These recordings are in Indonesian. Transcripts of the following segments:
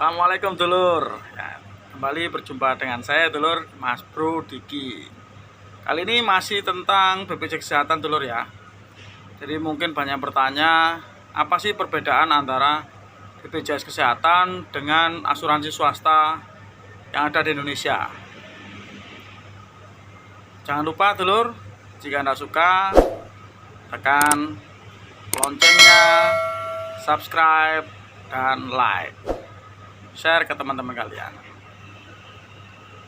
Assalamualaikum dulur ya, kembali berjumpa dengan saya dulur Mas Bro Diki. Kali ini masih tentang BPJS Kesehatan dulur ya. Jadi mungkin banyak bertanya, apa sih perbedaan antara BPJS Kesehatan dengan asuransi swasta yang ada di Indonesia. Jangan lupa dulur, jika Anda suka, tekan loncengnya, subscribe, dan like, share ke teman-teman kalian.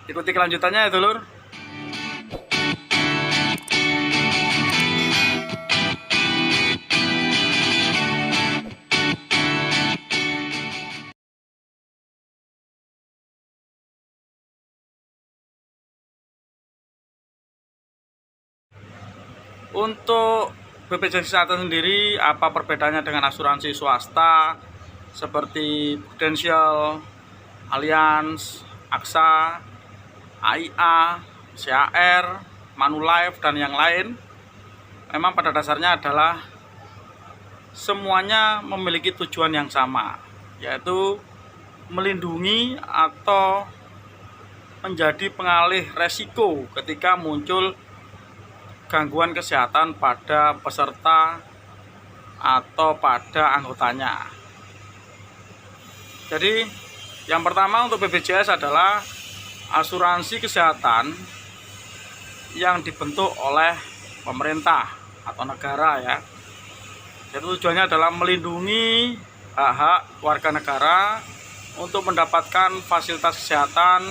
Ikuti kelanjutannya ya dulur. Untuk BPJS Kesehatan sendiri, apa perbedaannya dengan asuransi swasta seperti Prudential, Allianz, AXA, AIA, CAR, Manulife, dan yang lain? Memang pada dasarnya adalah semuanya memiliki tujuan yang sama, yaitu melindungi atau menjadi pengalih resiko ketika muncul gangguan kesehatan pada peserta atau pada anggotanya. Jadi yang pertama untuk BPJS adalah asuransi kesehatan yang dibentuk oleh pemerintah atau negara ya. Jadi tujuannya adalah melindungi hak-hak warga negara untuk mendapatkan fasilitas kesehatan,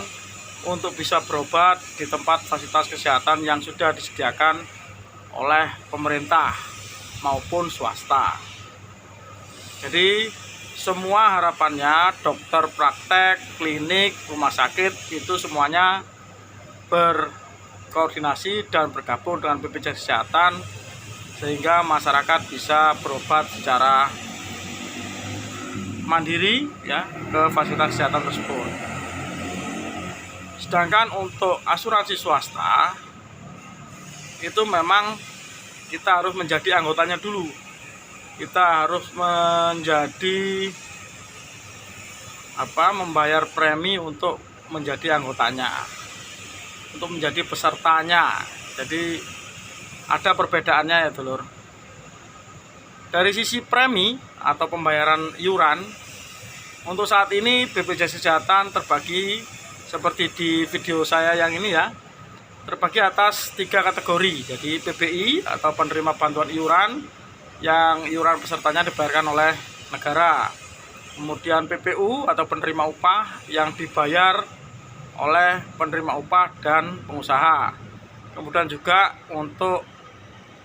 untuk bisa berobat di tempat fasilitas kesehatan yang sudah disediakan oleh pemerintah maupun swasta. Jadi semua harapannya dokter praktek, klinik, rumah sakit itu semuanya berkoordinasi dan bergabung dengan BPJS Kesehatan sehingga masyarakat bisa berobat secara mandiri ya ke fasilitas kesehatan tersebut. Sedangkan untuk asuransi swasta itu memang kita harus menjadi anggotanya dulu. Kita harus membayar premi untuk menjadi anggotanya, untuk menjadi pesertanya. Jadi ada perbedaannya ya dulur. Dari sisi premi atau pembayaran iuran, untuk saat ini BPJS Kesehatan terbagi seperti di video saya yang ini ya, terbagi atas 3 kategori. Jadi PBI atau penerima bantuan iuran yang iuran pesertanya dibayarkan oleh negara. Kemudian PPU atau penerima upah yang dibayar oleh penerima upah dan pengusaha. Kemudian juga untuk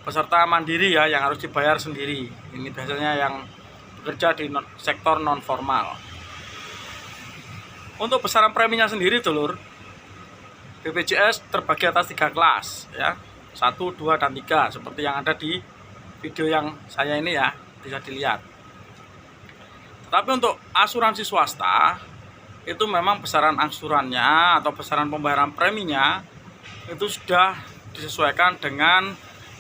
peserta mandiri ya yang harus dibayar sendiri. Ini biasanya yang bekerja di sektor non formal. Untuk besaran preminya sendiri dulur, BPJS terbagi atas 3 kelas ya, 1, 2, dan 3 seperti yang ada di video yang saya ini ya, bisa dilihat. Tapi untuk asuransi swasta itu memang besaran angsurannya atau besaran pembayaran preminya itu sudah disesuaikan dengan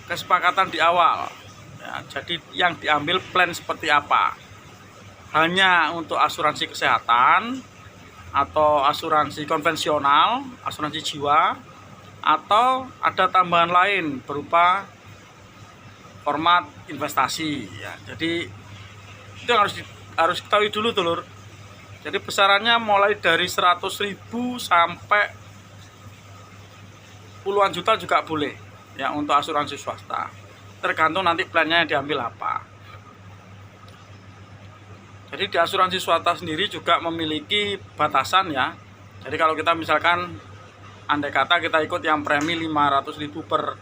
kesepakatan di awal ya, jadi yang diambil plan seperti apa. Hanya untuk asuransi kesehatan atau asuransi konvensional, asuransi jiwa, atau ada tambahan lain berupa format investasi ya. Jadi itu yang harus ketahui dulu dulur. Jadi besarannya mulai dari 100.000 sampai puluhan juta juga boleh ya untuk asuransi swasta. Tergantung nanti plannya yang diambil apa. Jadi di asuransi swasta sendiri juga memiliki batasan ya. Jadi kalau kita misalkan andai kata kita ikut yang premi 500.000 per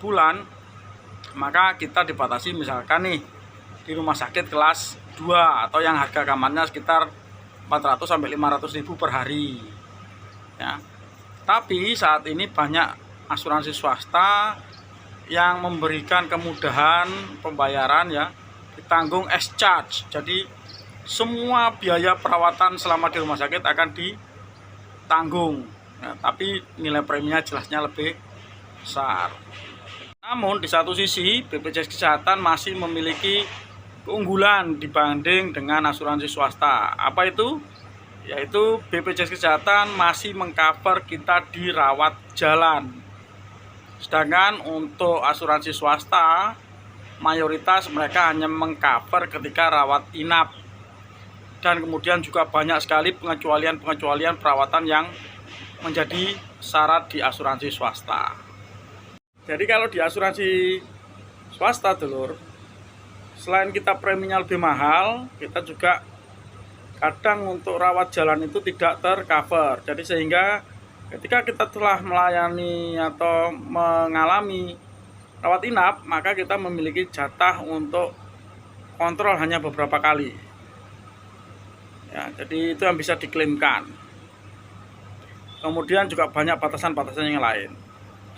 bulan, maka kita dibatasi misalkan nih di rumah sakit kelas 2 atau yang harga kamarnya sekitar 400 sampai 500.000 per hari. Ya. Tapi saat ini banyak asuransi swasta yang memberikan kemudahan pembayaran ya, ditanggung as charge. Jadi semua biaya perawatan selama di rumah sakit akan ditanggung ya, tapi nilai preminya jelasnya lebih besar. Namun di satu sisi BPJS Kesehatan masih memiliki keunggulan dibanding dengan asuransi swasta. Apa itu? yaitu BPJS Kesehatan masih mengcover kita di rawat jalan. Sedangkan untuk asuransi swasta, mayoritas mereka hanya mengcover ketika rawat inap. Dan kemudian juga banyak sekali pengecualian perawatan yang menjadi syarat di asuransi swasta. Jadi kalau di asuransi swasta, dulur, selain kita preminya lebih mahal, kita juga kadang untuk rawat jalan itu tidak tercover. Jadi sehingga ketika kita telah melayani atau mengalami rawat inap, maka kita memiliki jatah untuk kontrol hanya beberapa kali. Ya, jadi itu yang bisa diklaimkan. Kemudian juga banyak batasan-batasan yang lain.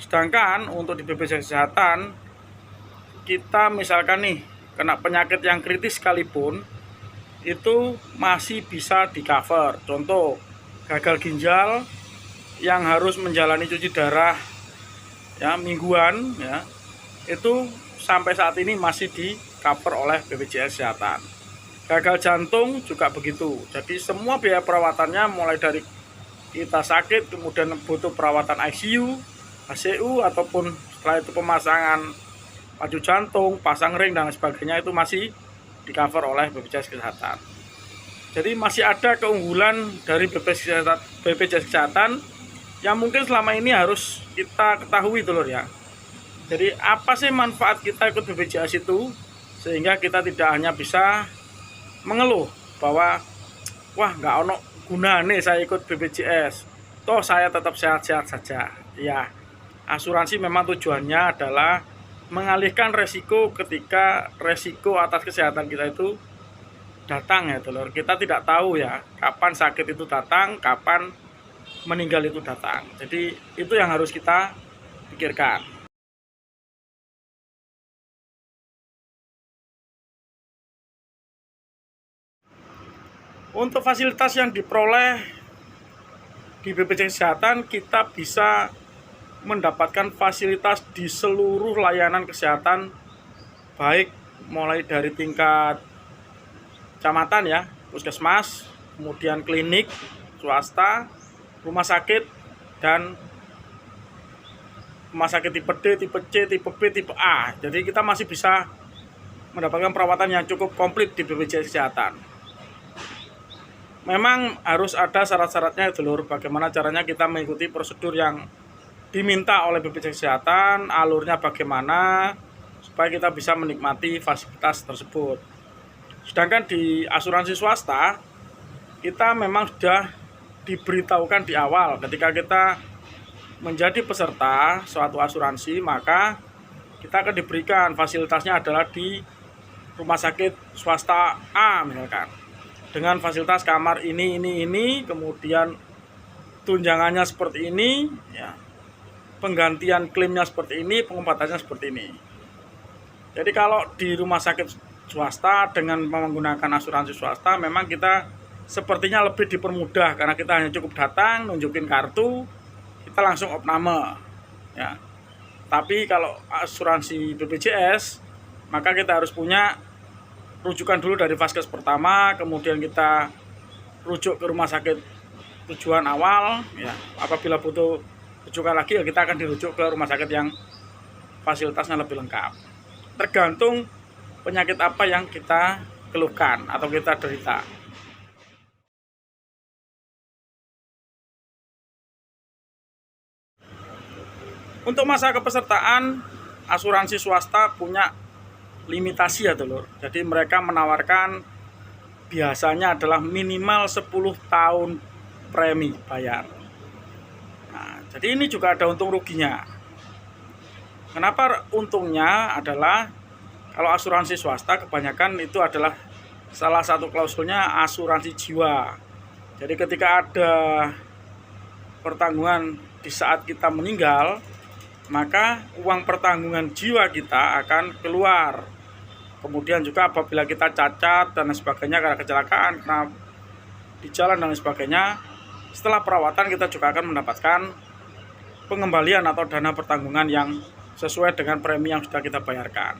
Sedangkan untuk di BPJS Kesehatan, kita misalkan nih kena penyakit yang kritis sekalipun, itu masih bisa di cover. Contoh gagal ginjal yang harus menjalani cuci darah ya mingguan ya, itu sampai saat ini masih di cover oleh BPJS Kesehatan. Gagal jantung juga begitu. Jadi semua biaya perawatannya mulai dari kita sakit kemudian butuh perawatan ICU, HCU ataupun setelah itu pemasangan padu jantung, pasang ring dan sebagainya, itu masih di cover oleh BPJS Kesehatan. Jadi masih ada keunggulan dari BPJS Kesehatan yang mungkin selama ini harus kita ketahui, dulur ya. Jadi apa sih manfaat kita ikut BPJS itu, sehingga kita tidak hanya bisa mengeluh bahwa wah nggak ono gunane saya ikut BPJS, toh saya tetap sehat-sehat saja. Ya, asuransi memang tujuannya adalah mengalihkan resiko ketika resiko atas kesehatan kita itu datang ya, dulur. Kita tidak tahu ya kapan sakit itu datang, kapan meninggal itu datang. Jadi itu yang harus kita pikirkan. Untuk fasilitas yang diperoleh di BPJS Kesehatan, kita bisa mendapatkan fasilitas di seluruh layanan kesehatan, baik mulai dari tingkat kecamatan ya, puskesmas, kemudian klinik swasta, rumah sakit, dan rumah sakit tipe D, tipe C, tipe B, tipe A. Jadi kita masih bisa mendapatkan perawatan yang cukup komplit di BPJS Kesehatan. Memang harus ada syarat-syaratnya, dulur. Bagaimana caranya kita mengikuti prosedur yang diminta oleh BPJS Kesehatan, alurnya bagaimana, supaya kita bisa menikmati fasilitas tersebut. Sedangkan di asuransi swasta, kita memang sudah diberitahukan di awal ketika kita menjadi peserta suatu asuransi, maka kita akan diberikan fasilitasnya adalah di rumah sakit swasta A misalkan, dengan fasilitas kamar ini, kemudian tunjangannya seperti ini, ya, penggantian klaimnya seperti ini, pengobatannya seperti ini. Jadi kalau di rumah sakit swasta dengan menggunakan asuransi swasta, memang kita sepertinya lebih dipermudah karena kita hanya cukup datang, nunjukin kartu, kita langsung opname. Ya. Tapi kalau asuransi BPJS, maka kita harus punya rujukan dulu dari vaskes pertama, kemudian kita rujuk ke rumah sakit tujuan awal ya. Apabila butuh rujukan lagi ya kita akan dirujuk ke rumah sakit yang fasilitasnya lebih lengkap. Tergantung penyakit apa yang kita keluhkan atau kita derita. Untuk masa kepesertaan, asuransi swasta punya limitasi ya, dulur. Jadi mereka menawarkan biasanya adalah minimal 10 tahun premi bayar. Nah, jadi ini juga ada untung ruginya. Kenapa untungnya adalah kalau asuransi swasta kebanyakan itu adalah salah satu klausulnya asuransi jiwa. Jadi ketika ada pertanggungan di saat kita meninggal, maka uang pertanggungan jiwa kita akan keluar. Kemudian juga apabila kita cacat dan sebagainya karena kecelakaan, karena di jalan dan sebagainya, setelah perawatan kita juga akan mendapatkan pengembalian atau dana pertanggungan yang sesuai dengan premi yang sudah kita bayarkan.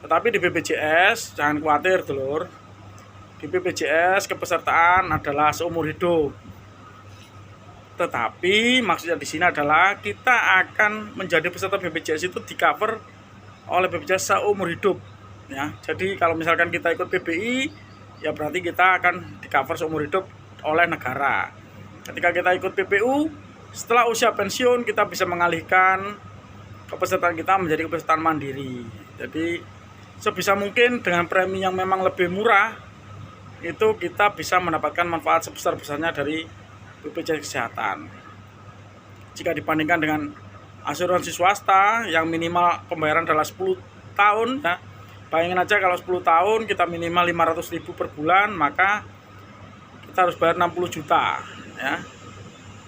Tetapi di BPJS jangan khawatir, dulur. Di BPJS kepesertaan adalah seumur hidup. Tetapi maksudnya di sini adalah kita akan menjadi peserta BPJS itu di cover oleh BPJS seumur hidup. Ya, jadi kalau misalkan kita ikut PBI, ya berarti kita akan di cover seumur hidup oleh negara. Ketika kita ikut PPU, setelah usia pensiun kita bisa mengalihkan kepesertaan kita menjadi kepesertaan mandiri. Jadi sebisa mungkin dengan premi yang memang lebih murah, itu kita bisa mendapatkan manfaat sebesar-besarnya dari BPJS Kesehatan. Jika dibandingkan dengan asuransi swasta yang minimal pembayaran adalah 10 tahun, ya, bayangin aja kalau 10 tahun kita minimal 500.000 per bulan, maka kita harus bayar 60 juta. Ya,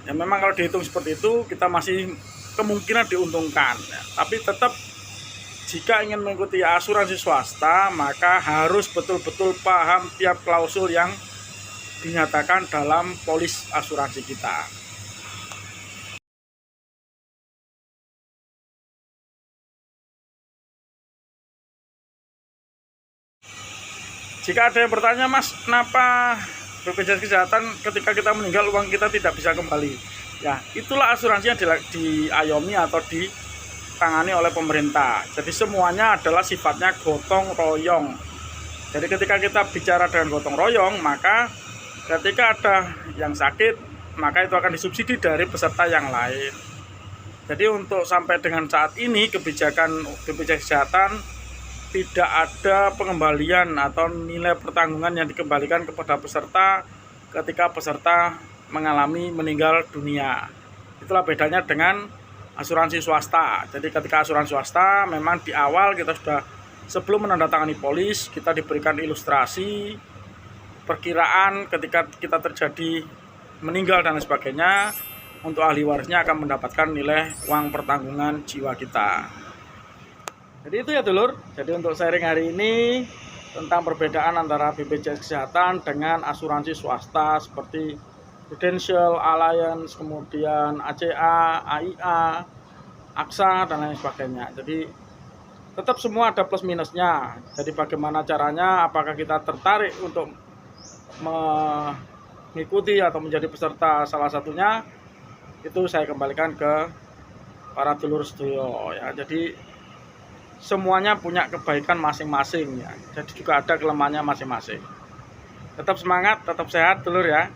ya memang kalau dihitung seperti itu kita masih kemungkinan diuntungkan, ya. Tapi tetap jika ingin mengikuti asuransi swasta, maka harus betul-betul paham tiap klausul yang dinyatakan dalam polis asuransi kita. Jika ada yang bertanya, Mas, kenapa BPJS Kesehatan ketika kita meninggal uang kita tidak bisa kembali? Ya, itulah asuransi yang diayomi atau ditangani oleh pemerintah. Jadi semuanya adalah sifatnya gotong royong. Jadi ketika kita bicara dengan gotong royong, maka ketika ada yang sakit, maka itu akan disubsidi dari peserta yang lain. Jadi untuk sampai dengan saat ini kebijakan BPJS Kesehatan tidak ada pengembalian atau nilai pertanggungan yang dikembalikan kepada peserta ketika peserta mengalami meninggal dunia. Itulah bedanya dengan asuransi swasta. Jadi ketika asuransi swasta memang di awal kita sudah, sebelum menandatangani polis, kita diberikan ilustrasi perkiraan ketika kita terjadi meninggal dan sebagainya, untuk ahli warisnya akan mendapatkan nilai uang pertanggungan jiwa kita. Jadi itu ya dulur. Jadi untuk sharing hari ini tentang perbedaan antara BPJS Kesehatan dengan asuransi swasta seperti Prudential, Allianz, kemudian ACA, AIA, AXA, dan lain sebagainya. Jadi tetap semua ada plus minusnya. Jadi bagaimana caranya, apakah kita tertarik untuk mengikuti atau menjadi peserta salah satunya, itu saya kembalikan ke para dulur sedoyo ya. Jadi semuanya punya kebaikan masing-masing ya. Jadi juga ada kelemahannya masing-masing. Tetap semangat, tetap sehat dulur ya.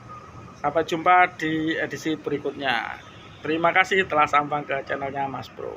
Sampai jumpa di edisi berikutnya. Terima kasih telah sambang ke channelnya Mas Bro.